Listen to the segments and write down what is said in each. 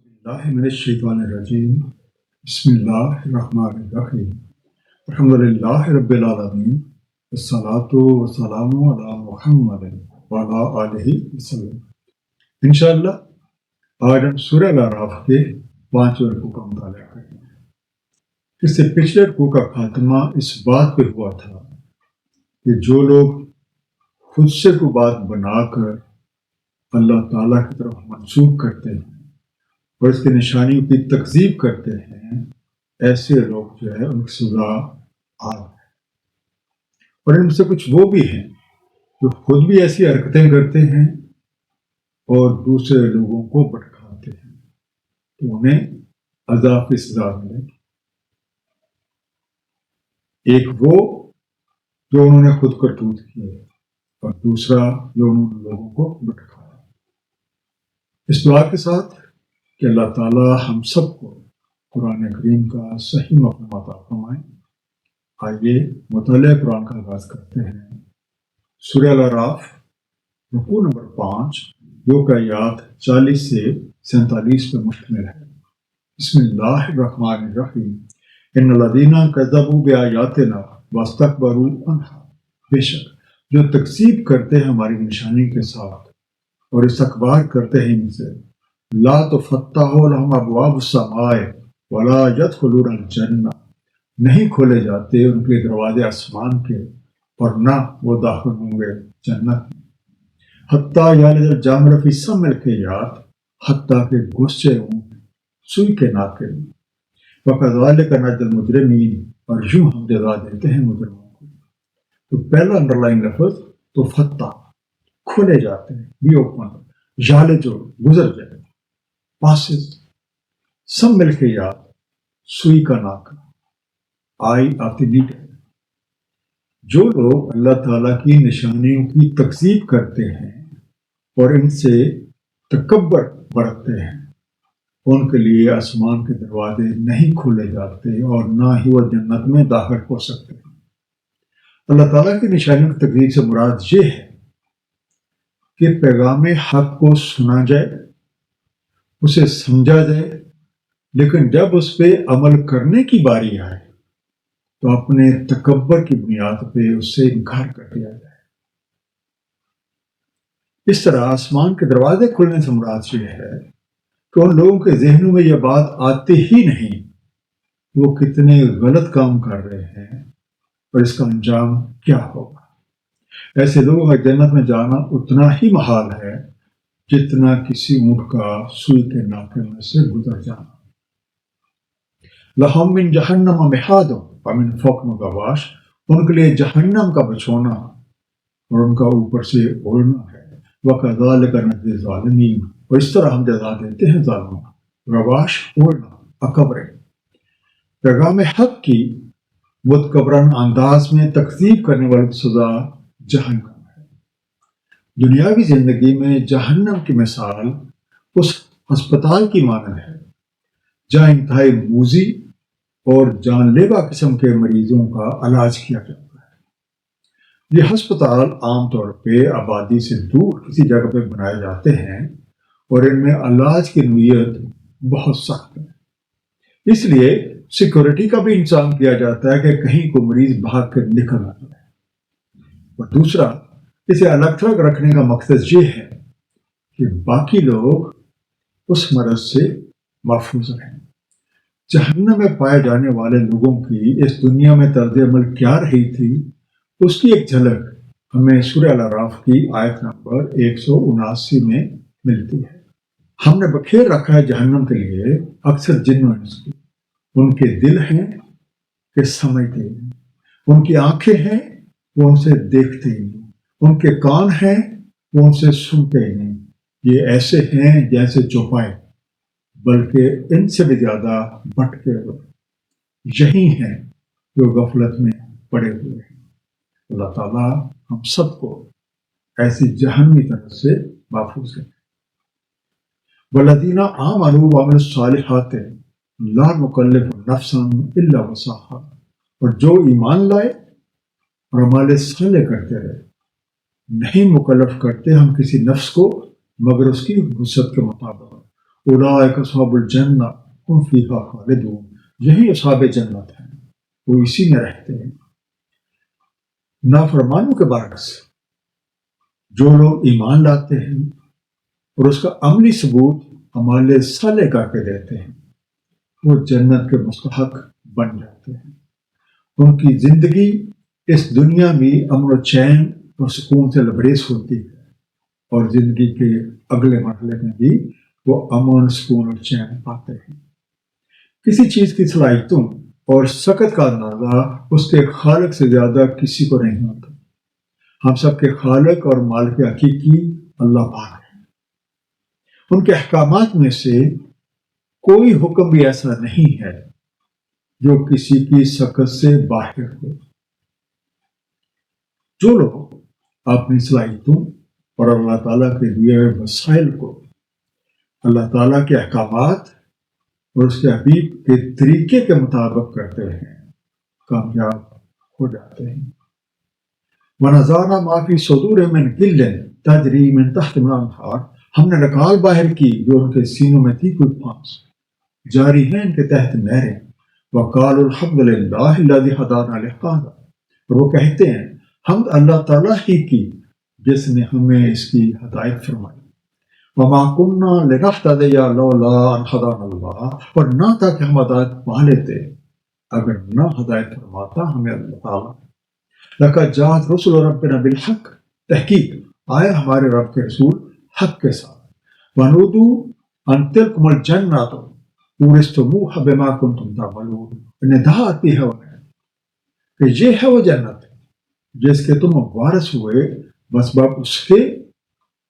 باللہ من الشیطان الرجیم بسم اللہ الرحمن الرحیم الحمدللہ رب العالمین والصلاة والسلام علی محمد وعلی آلہ وسلم۔ انشاءاللہ آج ہم سورہ الاعراف کے 5ویں رکوع کا مطالعہ کریں گے۔ اس سے پچھلے رکوع کا خاتمہ اس بات پہ ہوا تھا کہ جو لوگ خود سے کوئی بات بنا کر اللہ تعالیٰ کی طرف منسوب کرتے ہیں اور اس کی نشانیوں کی تکذیب کرتے ہیں، ایسے لوگ جو ہے ان کی سزا آگ ہے۔ اور ان سے کچھ وہ بھی ہیں جو خود بھی ایسی حرکتیں کرتے ہیں اور دوسرے لوگوں کو بھٹکاتے ہیں تو انہیں عذاب کی سزا ملے گی۔ ایک وہ جو انہوں نے خود کرتوت کیے اور دوسرا جو انہوں نے لوگوں کو بھٹکایا۔ اس دعا کے ساتھ کہ اللہ تعالیٰ ہم سب کو قرآن کریم کا صحیح مفہوم عطا فرمائے، آئیے مطالعہ قرآن کا آغاز کرتے ہیں۔ سورہ الاعراف رکوع نمبر 5 جو کہ آیات 40 سے 47 پر مشتمل ہے۔ بسم اللہ الرحمن الرحیم۔ ان الذین کذبوا بآیاتنا واستکبروا عنہا، بے شک جو تکذیب کرتے ہیں ہماری نشانی کے ساتھ اور استکبار کرتے ہیں ان سے، لا تفتح لهم ابواب السماء ولا يدخلون الجنہ، نہیں کھولے جاتے ان کے دروازے آسمان کے اور نہ وہ داخل ہوں گے جنت میں۔ حتیٰ یلج الجمل فی سم الخیاط، حتیٰ کہ گھس جائے اونٹ سوئی کے ناکے میں۔ وکذالک نجزی المجرمین، اور یوں ہم جزا دیتے ہیں مجرموں کو۔ تو پہلا انڈر لائن لفظ تو فتح، کھولے جاتے ہیں، بھی اوپن، یالج گزر جائے، پاسز، سم مل کے یاد، سوئی کا ناکا، آئی آف دی نیڈل۔ جو لوگ اللہ تعالیٰ کی نشانیوں کی تکذیب کرتے ہیں اور ان سے تکبر برتتے ہیں، ان کے لیے آسمان کے دروازے نہیں کھولے جاتے اور نہ ہی وہ جنت میں داخل ہو سکتے ہیں۔ اللہ تعالیٰ کی نشانیوں کی تکذیب سے مراد یہ ہے کہ پیغام حق کو سنا جائے، اسے سمجھا جائے، لیکن جب اس پہ عمل کرنے کی باری آئے تو اپنے تکبر کی بنیاد پہ اس سے انکار کر دیا جائے۔ اس طرح آسمان کے دروازے کھلنے سے مراد یہ ہے کہ ان لوگوں کے ذہنوں میں یہ بات آتی ہی نہیں وہ کتنے غلط کام کر رہے ہیں اور اس کا انجام کیا ہوگا۔ ایسے لوگوں کا جنت میں جانا اتنا ہی محال ہے جتنا کسی اونٹ کا سوئی کے ناکے میں سے گزر جانا۔ لَهُم مِّن جَهَنَّمَ مِحَادٌ وَمِن فَوْقِهِمْ غَوَاشٍ، ان کے لیے جہنم کا بچھونا اور ان کا اوپر سے اوڑھنا ہے۔ وَكَذَلِكَ نَجْزِي الظَّالِمِينَ، اور اس طرح ہم جزا دیتے ہیں ظالموں کو۔ غواش، اوڑھنا، اکبر، پیغام حق کی متکبرانہ انداز میں تکذیب کرنے والوں کی سزا جہنم۔ دنیاوی زندگی میں جہنم کی مثال اس ہسپتال کی مانند ہے جہاں انتہائی موذی اور جان لیوا قسم کے مریضوں کا علاج کیا جاتا ہے۔ یہ ہسپتال عام طور پہ آبادی سے دور کسی جگہ پہ بنائے جاتے ہیں اور ان میں علاج کی نوعیت بہت سخت ہے، اس لیے سیکورٹی کا بھی انتظام کیا جاتا ہے کہ کہیں کوئی مریض بھاگ کر نکل نہ جائے۔ اور دوسرا، اسے الگ تھلگ رکھنے کا مقصد یہ ہے کہ باقی لوگ اس مرض سے محفوظ رہیں۔ جہنم میں پائے جانے والے لوگوں کی اس دنیا میں طرز عمل کیا رہی تھی، اس کی ایک جھلک ہمیں سورہ الاعراف کی آیت نمبر 179 میں ملتی ہے۔ ہم نے بکھیر رکھا ہے جہنم کے لیے اکثر جن و انس کو۔ ان کے دل ہیں کہ سمجھتے ہی نہیں، ان کی آنکھیں ہیں وہ ان سے دیکھتے ہی نہیں، ان کے کان ہیں وہ ان سے سنتے ہی نہیں۔ یہ ایسے ہیں جیسے چوپائے، بلکہ ان سے بھی زیادہ بھٹکے ہوئے، یہی ہیں جو غفلت میں پڑے ہوئے ہیں۔ اللہ تعالیٰ ہم سب کو ایسی جہنمی طرف سے محفوظ رکھے۔ وَالَّذِينَ آمَنُوا وَعَمِلُوا الصَّالِحَاتِ لَا نُكَلِّفُ نَفْسًا إِلَّا وُسْعَهَا، اور جو ایمان لائے اور اعمال صالح کرتے رہے، نہیں مکلف کرتے ہم کسی نفس کو مگر اس کی وسعت کے مطابق، اولئک اصحاب الجنہ هم فیہا خالدون، یہی اصحاب جنت ہیں، وہ اسی میں رہتے ہیں۔ نافرمانوں کے برعکس جو لوگ ایمان لاتے ہیں اور اس کا عملی ثبوت اعمال صالح کر کے دیتے ہیں، وہ جنت کے مستحق بن جاتے ہیں۔ ان کی زندگی اس دنیا میں امن و چین اور سکون سے لبریز ہوتی ہے، اور زندگی کے اگلے مرحلے میں بھی وہ امن، سکون اور چین پاتے ہیں۔ کسی چیز کی صلاحیتوں اور سکت کا اندازہ اس کے خالق سے زیادہ کسی کو نہیں ہوتا۔ ہم سب کے خالق اور مالک حقیقی اللہ پاک ہے۔ ان کے احکامات میں سے کوئی حکم بھی ایسا نہیں ہے جو کسی کی سکت سے باہر ہو۔ جو لوگ اپنی صلاحیتوں اور اللہ تعالیٰ کے دیے ہوئے وسائل کو اللہ تعالیٰ کے احکامات اور اس کے حبیب کے طریقے کے مطابق کرتے ہیں، کامیاب ہو جاتے ہیں۔ وَنَزَعْنَا مَا فِي صُدُورِهِم مِّن غِلٍّ تَجْرِي مِن تَحْتِهَا الْأَنْهَارُ، ہم نے نکال باہر کی جو ان کے سینوں میں تھی کوئی پھانس، جاری ہیں ان کے تحت نہریں۔ وَقَالُوا الْحَمْدُ لِلَّهِ الَّذِي هَدَانَا لِهَذَا، اور وہ کہتے ہیں حمد اللہ تعالیٰ ہی کی جس نے ہمیں اس کی ہدایت فرمائی۔ وَمَا كُنَّا لِنَهْتَدِيَ لَوْلَا أَنْ هَدَانَا اللَّهُ، اور نہ تھا کہ ہم ہدایت پا لیتے اگر نہ ہدایت فرماتا ہمیں اللہ تعالیٰ۔ لَقَدْ جَاءَتْ رُسُلُ رَبِّنَا بِالْحَقِّ، تحقیق آئے ہمارے رب کے رسول حق کے ساتھ۔ وَنُودُوا أَن تِلْكُمُ الْجَنَّةُ اورثتموها بما كنتم تعملون، ندا آتی ہے انہیں کہ یہ ہے وہ جنت جس کے تم وارث ہوئے بسبب اس کے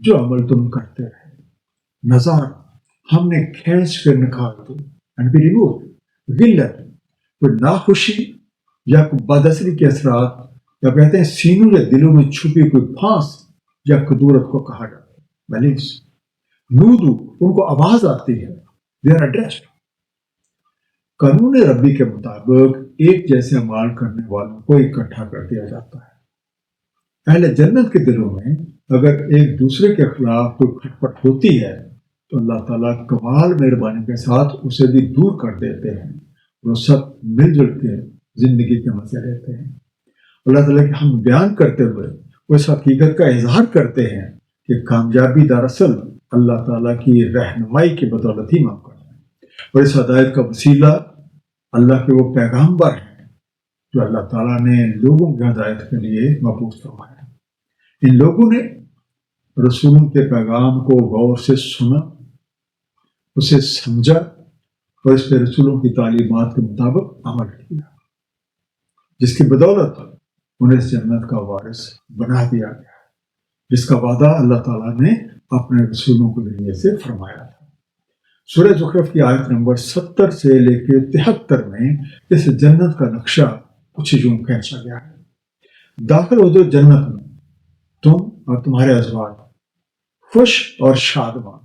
جو عمل تم کرتے رہے۔ نظار ہم نے کھینچ کر نکال دی، غلت کوئی ناخوشی یا کوئی بداثری کے اثرات، یا کہتے ہیں سینوں یا دلوں میں چھپی کوئی پھانس یا کدورت کو کہا جاتا ہے ملیس۔ نودو ان کو آواز آتی ہے، they are addressed۔ قانون ربی کے مطابق ایک جیسے اعمال کرنے والوں کو اکٹھا کر دیا جاتا ہے۔ اہل جنت کے دلوں میں اگر ایک دوسرے کے خلاف کوئی کھٹپٹ ہوتی ہے تو اللہ تعالیٰ کمال مہربانی کے ساتھ اسے بھی دور کر دیتے ہیں، وہ سب مل جل کے زندگی کے مزے لیتے ہیں۔ اللہ تعالیٰ کے ہم بیان کرتے ہوئے اس حقیقت کا اظہار کرتے ہیں کہ کامیابی دراصل اللہ تعالیٰ کی رہنمائی کی بدولت ہی ممکن ہے، اور اس ہدایت کا وسیلہ اللہ کے وہ پیغامبر ہیں جو اللہ تعالیٰ نے لوگوں کی ہدایت کے لیے مبعوث فرمایا۔ ان لوگوں نے رسولوں کے پیغام کو غور سے سنا، اسے سمجھا اور اس پہ رسولوں کی تعلیمات کے مطابق عمل کیا، جس کی بدولت انہیں اس جنت کا وارث بنا دیا گیا، جس کا وعدہ اللہ تعالیٰ نے اپنے رسولوں کے ذریعے سے فرمایا تھا۔ سورہ زخرف کی آیت نمبر 70 سے لے کے 73 میں اس جنت کا نقشہ کچھ یوں کھینچا گیا ہے۔ داخل ہو جو جنت میں تم اور تمہارے ازواج خوش اور شادمان،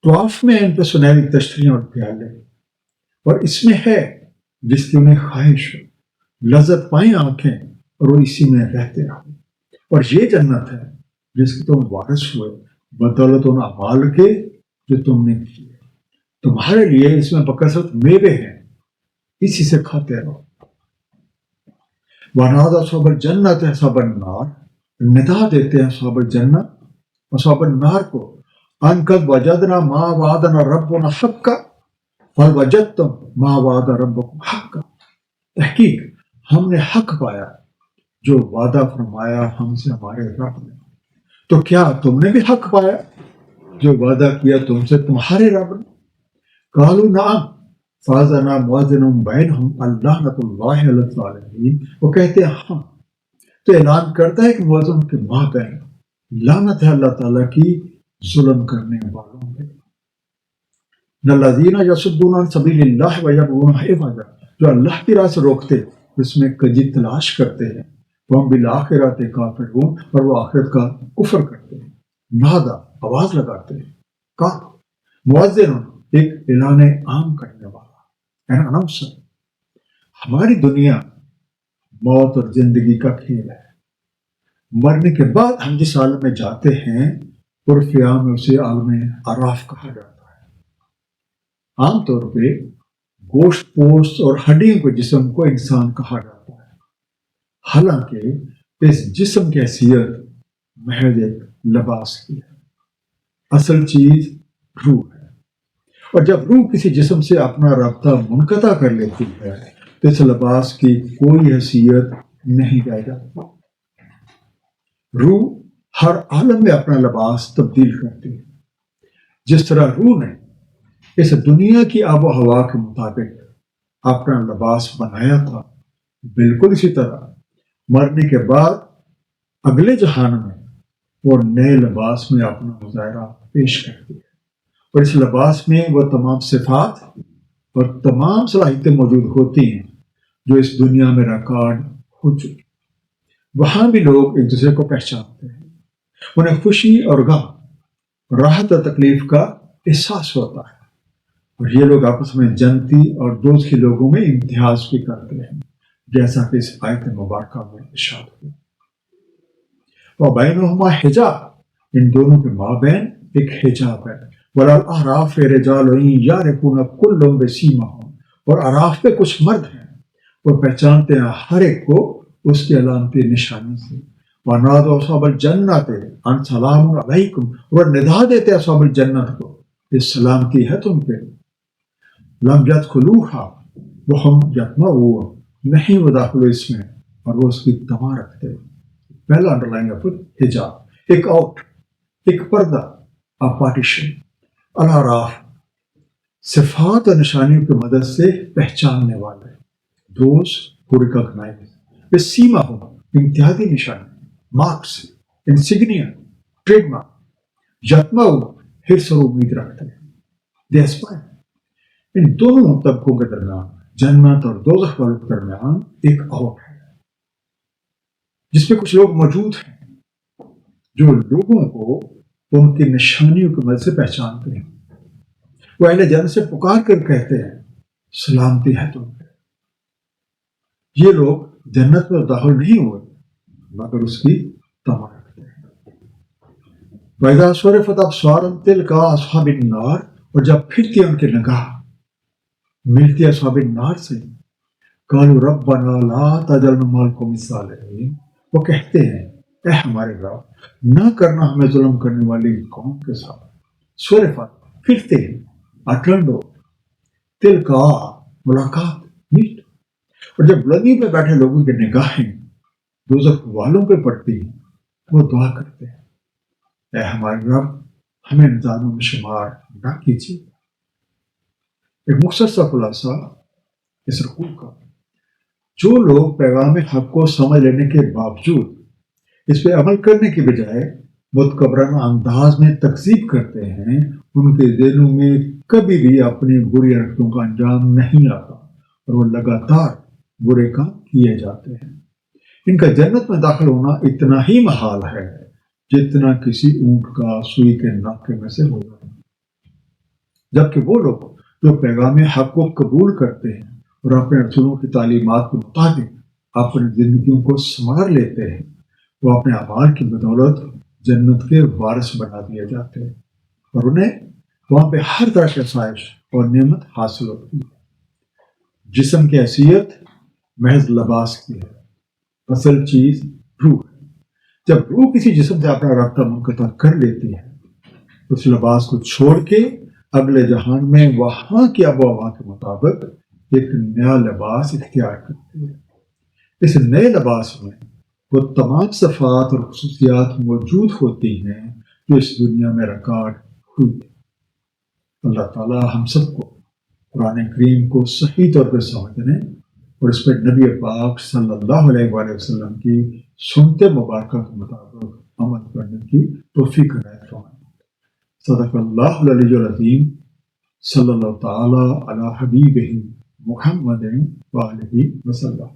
طواف میں ان پہ سنہری تشتریاں اور پیالے، اور اس میں ہے جس کی انہیں خواہش ہو، لذت پائیں آنکھیں اور وہ اسی میں رہتے رہو۔ اور یہ جنت ہے جس کی تم وارث ہوئے بدولت ان اعمال کے جو تم نے کیے، تمہارے لیے اس میں بکثرت میوے ہیں، اسی سے کھاتے رہو۔ وَنَادَى أَصْحَابُ الْجَنَّةِ أَصْحَابَ النَّارِ، ندا دیتے ہیں اصحاب الجنت اصحاب النار کو، أَن قَدْ وَجَدْنَا مَا وَعَدَنَا رَبُّنَا حَقًّا فَهَلْ وَجَدتُّم مَا وَعَدَ رَبُّكُمْ حَقًّا، تحقیق ہم نے حق پایا جو وعدہ فرمایا ہم سے ہمارے رب نے، تو کیا تم نے بھی حق پایا جو وعدہ کیا تم سے تمہارے رب نے؟ قالوا نعم فاذنا مؤذن بینہم اللعنۃ اللہ علی الظالمین، وہ کہتے ہیں ہاں، تو اعلان کرتا ہے کہ مؤذن کے مابین لعنت ہے اللہ تعالیٰ کی ظلم کرنے والوں پہ۔ الذین یصدون عن سبیل اللہ ویبغونہ عوجا، جو اللہ کی راہ سے روکتے اس میں کجی تلاش کرتے ہیں، وہم بالآخرۃ کافرون، اور وہ آخرت کا کفر کرتے ہیں۔ نادا آواز لگاتے ہیں، کا مؤذن ایک اعلان عام کرنے والا، این اناؤنسر۔ ہماری دنیا موت اور زندگی کا کھیل ہے، مرنے کے بعد ہم جس عالم میں جاتے ہیں عرف عام میں اسے عالم اعراف کہا جاتا ہے۔ عام طور پہ گوشت پوست اور ہڈیوں کے جسم کو انسان کہا جاتا ہے، حالانکہ اس جسم کی حیثیت محض ایک لباس کی ہے۔ اصل چیز روح ہے، اور جب روح کسی جسم سے اپنا رابطہ منقطع کر لیتی ہے تو اس لباس کی کوئی حیثیت نہیں رہ جاتی۔ روح ہر عالم میں اپنا لباس تبدیل کرتی ہے۔ جس طرح روح نے اس دنیا کی آب و ہوا کے مطابق اپنا لباس بنایا تھا، بالکل اسی طرح مرنے کے بعد اگلے جہان میں وہ نئے لباس میں اپنا مظاہرہ پیش کرتی ہے، اور اس لباس میں وہ تمام صفات اور تمام صلاحیتیں موجود ہوتی ہیں جو اس دنیا میں ریکارڈ ہو چکی۔ وہاں بھی لوگ ایک دوسرے کو پہچانتے ہیں، انہیں خوشی اور غم، راحت اور تکلیف کا احساس ہوتا ہے، اور یہ لوگ آپس میں جنتی اور دوستی لوگوں میں امتیاز بھی کرتے ہیں، جیسا کہ اس آیت مبارکہ میں ارشاد ہوا۔ وَبَيْنُهُمَا حجاب، ان دونوں کے مابین ایک حجاب ہے۔ وَلَلْأَعْرَافِ رِجَالٌ يَعْرِفُونَ كُلٌّ بِسِيمَاهُمْ، اور اعراف پہ کچھ مرد ہیں، وہ پہچانتے ہیں ہر ایک کو اس کی علامتی نشانی سے۔ وَنَادَوْا أَصْحَابَ الْجَنَّةِ أَنْ سَلَامٌ عَلَيْكُمْ، اور ندا دیتے اصحاب الجنت کو کہ سلامتی ہے تم پہ۔ لَمْ يَدْخُلُوهَا وَهُمْ يَطْمَعُونَ، نہیں وہ داخل ہوئے اس میں اور وہ اس کی طمع رکھتے ہیں۔ پہلا انڈرلائن ہے حجاب، ایک آؤٹ، ایک پردہ، پارٹیشن۔ الاعراف، صفات اور نشانیوں کی مدد سے پہچاننے والے، دوز ہو ریکگنائز، بسیما ہو، امتیازی نشانی، مارکس، انسگنیا، ٹریڈ مارک، یتما ہو، حرص اور امید رکھتے ہیں، دے اسپائر۔ ان دونوں طبقوں کے درمیان، جنت اور دوزخ والوں کے درمیان ایک آؤٹ ہے جس میں کچھ لوگ موجود ہیں جو لوگوں کو ان کی نشانیوں کی مدد سے پہچانتے ہیں۔ وہ اہل جنت سے پکار کر کہتے ہیں سلامتی ہے تم پہ۔ یہ لوگ جنت میں داخل نہیں ہوئے مگر اس کی طمع رکھتے ہیں۔ وَإِذَا صُرِفَتْ أَبْصَارُهُمْ تِلْقَاءَ أَصْحَابِ النَّارِ، اور جب پھرتی ان کی نگاہ ملتی ہے اصحاب النار سے، قَالُوا رَبَّنَا لَا تَجْعَلْنَا مَعَ الْقَوْمِ الظَّالِمِينَ، وہ کہتے ہیں اے ہمارے رب، نہ کرنا ہمیں ظلم کرنے والی قوم کے ساتھ۔ صرفت، پھرتے، اٹلنڈو، تلقا، ملاقات، میٹ۔ اور جب بلندی پہ بیٹھے لوگوں کی نگاہیں دوزخ والوں پہ پڑتی ہیں، وہ دعا کرتے ہیں اے ہمارے رب، ہمیں انسانوں میں شمار نہ کیجیے۔ ایک مختصر خلاصہ اس رکوع کا، جو لوگ پیغام حق کو سمجھ لینے کے باوجود اس پہ عمل کرنے کی بجائے متکبرانہ انداز میں تکذیب کرتے ہیں، ان کے دلوں میں کبھی بھی اپنی بری حرکتوں کا انجام نہیں آتا اور وہ لگاتار برے کام کیے جاتے ہیں۔ ان کا جنت میں داخل ہونا اتنا ہی محال ہے جتنا کسی اونٹ کا سوئی کے ناکے میں سے ہوگا، جبکہ وہ لوگ جو پیغام حق کو قبول کرتے ہیں اور اپنے رسولوں کی تعلیمات کے مطابق اپنی زندگیوں کو سنوار لیتے ہیں، وہ اپنے اعمال کی بدولت جنت کے وارث بنا دیے جاتے ہیں اور انہیں وہاں پہ ہر طرح کی آسائش اور نعمت حاصل ہوتی ہے۔ جسم کی حیثیت محض لباس کی ہے، اصل چیز روح ہے۔ جب روح کسی جسم سے اپنا رابطہ منقطع کر لیتی ہے، اس لباس کو چھوڑ کے اگلے جہان میں وہاں کی آب و ہوا کے مطابق ایک نیا لباس اختیار کرتی ہے۔ اس نئے لباس میں وہ تمام صفات اور خصوصیات موجود ہوتی ہیں جو اس دنیا میں ریکارڈ ہوئی ہیں۔ اللہ تعالیٰ ہم سب کو قرآن کریم کو صحیح طور پر سمجھنے اور اس پر نبی پاک صلی اللہ علیہ وآلہ وسلم کی سنت مبارکہ کے مطابق عمل کرنے کی توفیق عنایت فرمائے۔ صدق اللہ العلی العظیم، صلی اللہ تعالیٰ علی حبیبہ محمد وآلہ وسلم۔